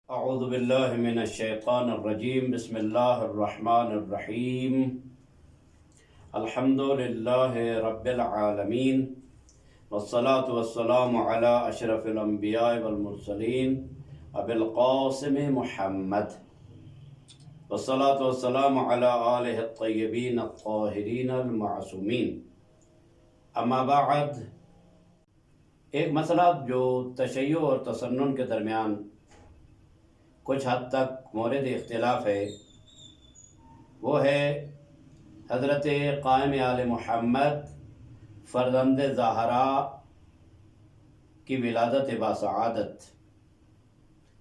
اعوذ باللہ من الشیطان الرجیم بسم اللہ الرحمن الرحیم الحمد للہ رب العالمین والصلاة والسلام علی اشرف الانبیاء والمرسلین ابی القاسم محمد والصلاة والسلام علی آلہ الطیبین الطاہرین المعصومین. اما بعد، ایک مسئلہ جو تشیع اور تسنن کے درمیان کچھ حد تک مورد اختلاف ہے، وہ ہے حضرت قائم آل محمد فرزند زہرا کی ولادت باسعادت.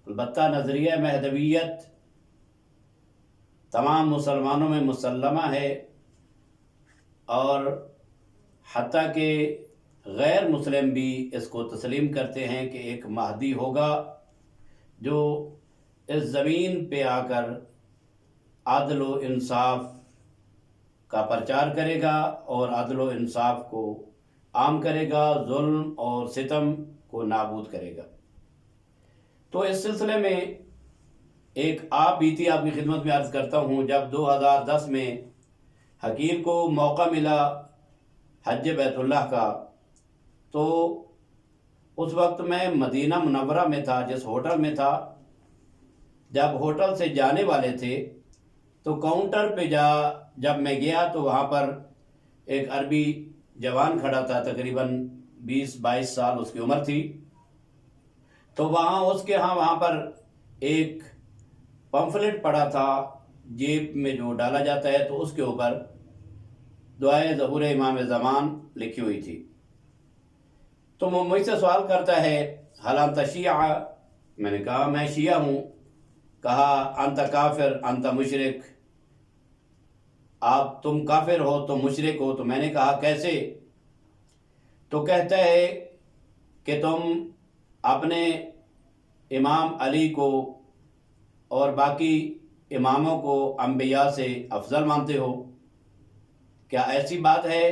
البتہ نظریہ مہدویت تمام مسلمانوں میں مسلمہ ہے، اور حتیٰ کہ غیر مسلم بھی اس کو تسلیم کرتے ہیں کہ ایک مہدی ہوگا جو اس زمین پہ آ کر عدل و انصاف کا پرچار کرے گا اور عدل و انصاف کو عام کرے گا، ظلم اور ستم کو نابود کرے گا. تو اس سلسلے میں ایک بیتی آپ کی خدمت میں عرض کرتا ہوں. جب 2010 میں حقیر کو موقع ملا حج بیت اللہ کا، تو اس وقت میں مدینہ منورہ میں تھا، جس ہوٹل میں تھا. جب ہوٹل سے جانے والے تھے تو کاؤنٹر پہ جب میں گیا تو وہاں پر ایک عربی جوان کھڑا تھا، تقریباً 20-22 سال اس کی عمر تھی. تو وہاں پر ایک پمفلٹ پڑا تھا جیب میں جو ڈالا جاتا ہے، تو اس کے اوپر دعائے ظہور امام زمان لکھی ہوئی تھی. تو وہ مجھ سے سوال کرتا ہے، حل انت شیعہ؟ میں نے کہا میں شیعہ ہوں. کہا انت کافر انت مشرک، تم کافر ہو، تم مشرک ہو. تو میں نے کہا کیسے؟ تو کہتا ہے کہ تم اپنے امام علی کو اور باقی اماموں کو انبیاء سے افضل مانتے ہو، کیا ایسی بات ہے؟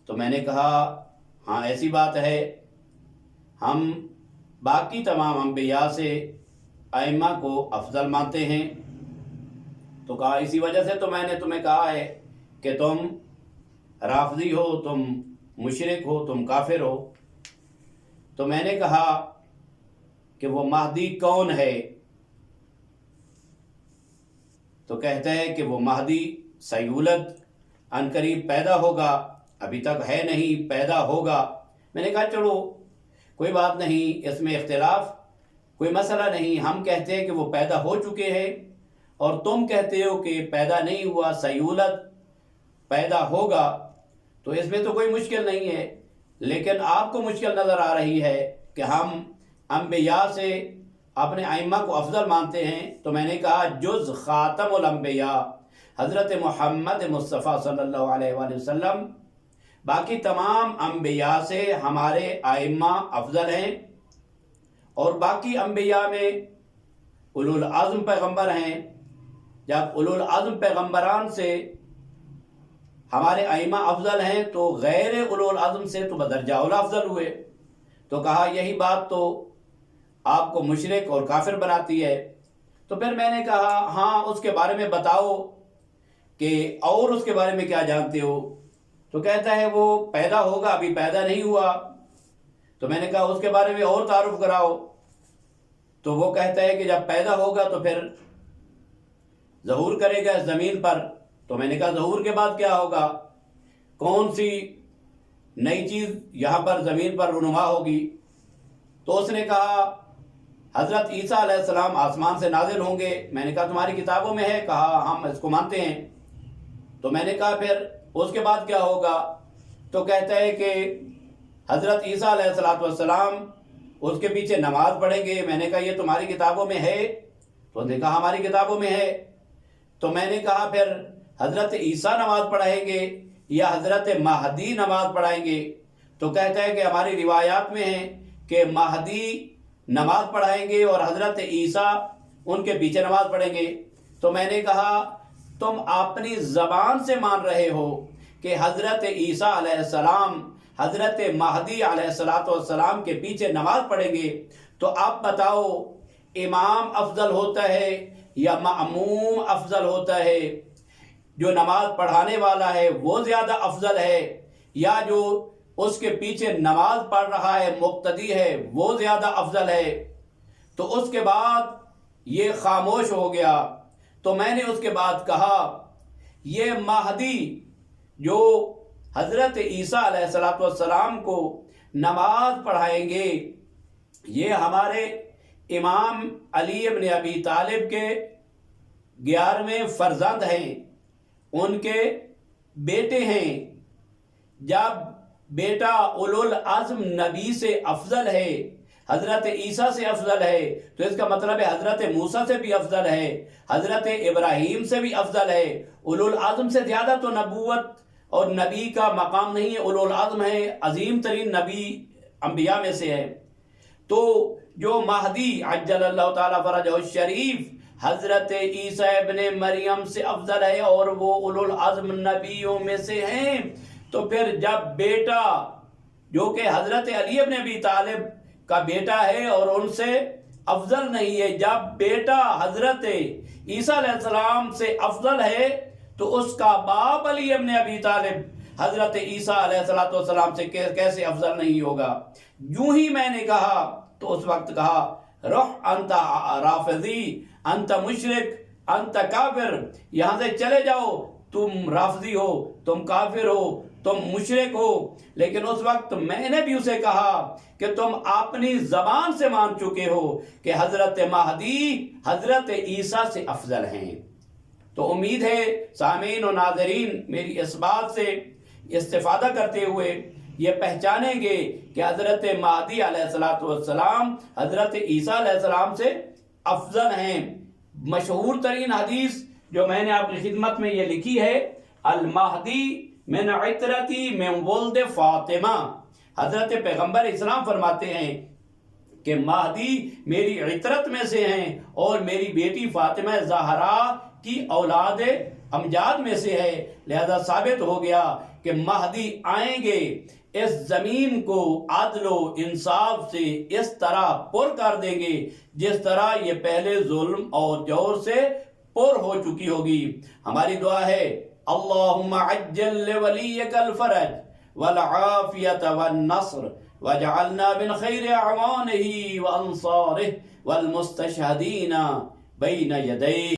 تو میں نے کہا ہاں ایسی بات ہے، ہم باقی تمام انبیاء سے ائمہ کو افضل مانتے ہیں. تو کہا اسی وجہ سے تو میں نے تمہیں کہا ہے کہ تم رافضی ہو، تم مشرک ہو، تم کافر ہو. تو میں نے کہا کہ وہ مہدی کون ہے؟ تو کہتا ہے کہ وہ مہدی سیولد عنقریب پیدا ہوگا، ابھی تک ہے نہیں، پیدا ہوگا. میں نے کہا چلو کوئی بات نہیں، اس میں اختلاف کوئی مسئلہ نہیں. ہم کہتے ہیں کہ وہ پیدا ہو چکے ہیں، اور تم کہتے ہو کہ پیدا نہیں ہوا، سیولد پیدا ہوگا. تو اس میں تو کوئی مشکل نہیں ہے، لیکن آپ کو مشکل نظر آ رہی ہے کہ ہم انبیاء سے اپنے ائمہ کو افضل مانتے ہیں. تو میں نے کہا جز خاتم الانبیاء حضرت محمد مصطفیٰ صلی اللہ علیہ وآلہ وسلم، باقی تمام انبیاء سے ہمارے ائمہ افضل ہیں. اور باقی انبیاء میں اولو العزم پیغمبر ہیں. جب اولو العزم پیغمبران سے ہمارے ائمہ افضل ہیں، تو غیر اولو العزم سے تو بدرجہ اولیٰ افضل ہوئے. تو کہا یہی بات تو آپ کو مشرک اور کافر بناتی ہے. تو پھر میں نے کہا ہاں اس کے بارے میں بتاؤ کہ اور اس کے بارے میں کیا جانتے ہو. تو کہتا ہے وہ پیدا ہوگا، ابھی پیدا نہیں ہوا. تو میں نے کہا اس کے بارے میں اور تعارف کراؤ. تو وہ کہتا ہے کہ جب پیدا ہوگا تو پھر ظہور کرے گا اس زمین پر. تو میں نے کہا ظہور کے بعد کیا ہوگا؟ کون سی نئی چیز یہاں پر زمین پر رونما ہوگی؟ تو اس نے کہا حضرت عیسیٰ علیہ السلام آسمان سے نازل ہوں گے. میں نے کہا تمہاری کتابوں میں ہے؟ کہا ہم اس کو مانتے ہیں. تو میں نے کہا پھر اس کے بعد کیا ہوگا؟ تو کہتا ہے کہ حضرت عیسیٰ علیہ السلام اس کے پیچھے نماز پڑھیں گے. میں نے کہا یہ تمہاری کتابوں میں ہے؟ تو انہوں نے کہا ہماری کتابوں میں ہے. تو میں نے کہا پھر حضرت عیسیٰ نماز پڑھائیں گے یا حضرت مہدی نماز پڑھائیں گے؟ تو کہتا ہے کہ ہماری روایات میں ہے کہ مہدی نماز پڑھائیں گے اور حضرت عیسیٰ ان کے پیچھے نماز پڑھیں گے. تو میں نے کہا تم اپنی زبان سے مان رہے ہو کہ حضرت عیسیٰ علیہ السلام حضرت مہدی علیہ السلام کے پیچھے نماز پڑھیں گے، تو آپ بتاؤ امام افضل ہوتا ہے یا مأموم افضل ہوتا ہے، جو نماز پڑھانے والا ہے وہ زیادہ افضل ہے یا جو اس کے پیچھے نماز پڑھ رہا ہے مقتدی ہے وہ زیادہ افضل ہے؟ تو اس کے بعد یہ خاموش ہو گیا۔ تو میں نے اس کے بعد کہا یہ مہدی جو حضرت عیسیٰ علیہ السلام کو نماز پڑھائیں گے، یہ ہمارے امام علی ابن ابی طالب کے 11ویں فرزند ہیں، ان کے بیٹے ہیں۔ جب بیٹا اولو العزم نبی سے افضل ہے، حضرت عیسیٰ سے افضل ہے، تو اس کا مطلب ہے حضرت موسیٰ سے بھی افضل ہے، حضرت ابراہیم سے بھی افضل ہے۔ اولو العزم سے زیادہ تو نبوت اور نبی کا مقام نہیں ہے، اولو العزم ہے، عظیم ترین نبی انبیاء میں سے ہے۔ تو جو مہدی عجل اللہ تعالیٰ فرجہ الشریف حضرت عیسیٰ ابن مریم سے افضل ہے اور وہ اولو العزم نبیوں میں سے ہیں، تو پھر جب بیٹا جو کہ حضرت علی ابن ابی طالب کا بیٹا ہے اور ان سے افضل نہیں ہے، جب بیٹا حضرت عیسیٰ علیہ السلام سے افضل ہے تو اس کا باپ علی ابن ابی طالب حضرت عیسیٰ علیہ السلام سے کیسے افضل نہیں ہوگا؟ یوں ہی میں نے کہا تو اس وقت کہا روح انت رافضی انت مشرک انت کافر، یہاں سے چلے جاؤ، تم رافضی ہو، تم کافر ہو، تم مشرک ہو۔ لیکن اس وقت میں نے بھی اسے کہا کہ تم اپنی زبان سے مان چکے ہو کہ حضرت مہدی حضرت عیسیٰ سے افضل ہیں۔ تو امید ہے سامعین و ناظرین میری اس بات سے استفادہ کرتے ہوئے یہ پہچانیں گے کہ حضرت مہدی علیہ السلام حضرت عیسیٰ علیہ السلام سے افضل ہیں۔ مشہور ترین حدیث جو میں نے آپ کی خدمت میں یہ لکھی ہے، المہدی من عطرتی من ولد فاطمہ، حضرت پیغمبر اسلام فرماتے ہیں کہ مہدی میری عطرت میں سے ہیں اور میری بیٹی فاطمہ زہرا کی اولاد امجاد میں سے ہے۔ لہذا ثابت ہو گیا کہ مہدی آئیں گے، اس زمین کو عدل و انصاف سے اس طرح پر کر دیں گے جس طرح یہ پہلے ظلم اور جور سے پر ہو چکی ہوگی۔ ہماری دعا ہے اللہم عجل لولیک الفرج والعافیت والنصر واجعلنا من خیر اعوانہ وانصارہ والمستشہدین بین یدیہ۔